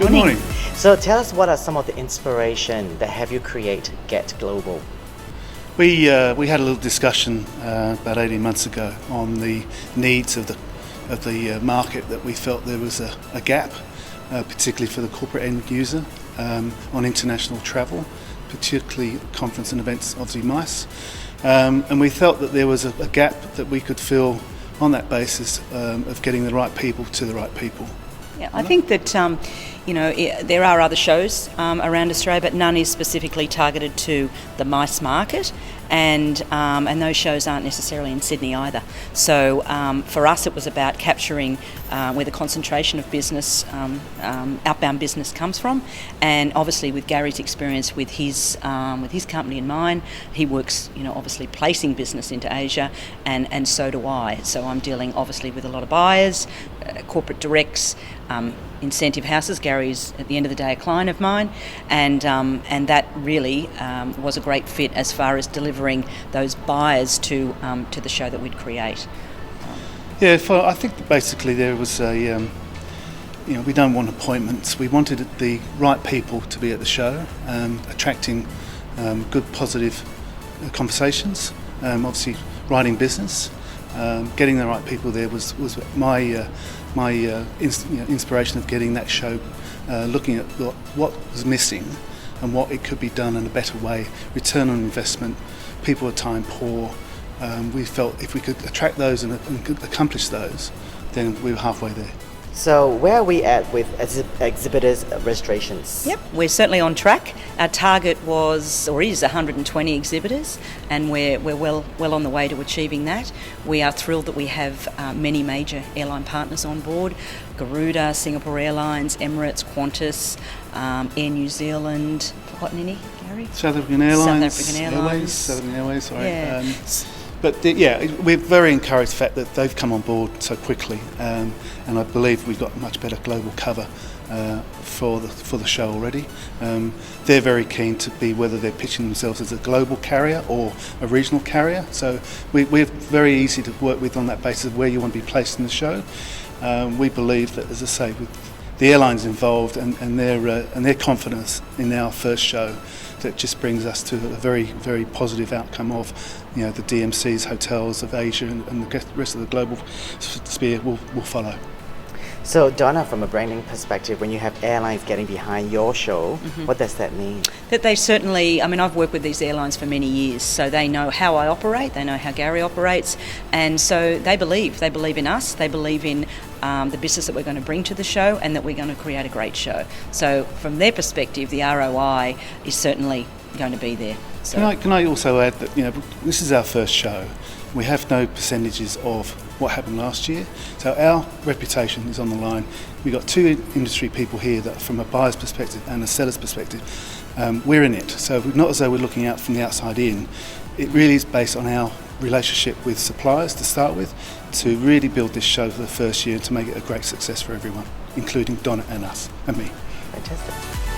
Good morning. So tell us, what are some of the inspiration that have you create Get Global? We had a little discussion about 18 months ago on the needs of the market, that we felt there was a gap, particularly for the corporate end user, on international travel, particularly conference and events, obviously MICE. And we felt that there was a gap that we could fill on that basis of getting the right people to the right people. Yeah, I think that there are other shows around Australia, but none is specifically targeted to the MICE market, and those shows aren't necessarily in Sydney either. So for us, it was about capturing where the concentration of business, outbound business, comes from, and obviously with Gary's experience with his company and mine, he works obviously placing business into Asia, and so do I. So I'm dealing obviously with a lot of buyers, corporate directs, incentive houses. Gary's at the end of the day a client of mine, and that really was a great fit as far as delivering those buyers to the show that we'd create. I think that basically there was we don't want appointments. We wanted the right people to be at the show, attracting good positive conversations, obviously writing business. Getting the right people there was my inspiration of getting that show, looking at what was missing and what it could be done in a better way. Return on investment, people are time poor. We felt if we could attract those and could accomplish those, then we were halfway there. So where are we at with exhibitors' registrations? Yep, we're certainly on track. Our target was, or is, 120 exhibitors, and we're well on the way to achieving that. We are thrilled that we have many major airline partners on board: Garuda, Singapore Airlines, Emirates, Qantas, Air New Zealand. Forgotten any, Gary? South African Airlines. South African Airways, sorry. Yeah. We're very encouraged the fact that they've come on board so quickly, and I believe we've got much better global cover for the show already. They're very keen to be, whether they're pitching themselves as a global carrier or a regional carrier. So we're very easy to work with on that basis of where you want to be placed in the show. We believe that, as I say, with the airlines involved and their confidence in our first show, that just brings us to a very, very positive outcome of the DMCs, hotels of Asia, and the rest of the global sphere will follow. So Donna, from a branding perspective, when you have airlines getting behind your show, what does that mean? That they certainly, I've worked with these airlines for many years, so they know how I operate, they know how Gary operates, and so they believe in us, they believe in the business that we're going to bring to the show, and that we're going to create a great show. So from their perspective, the ROI is certainly going to be there. So. Can I also add that this is our first show. We have no percentages of what happened last year, so our reputation is on the line. We've got two industry people here that, from a buyer's perspective and a seller's perspective, we're in it. So not as though we're looking out from the outside in. It really is based on our relationship with suppliers to start with, to really build this show for the first year and to make it a great success for everyone, including Donna and us and me. Fantastic.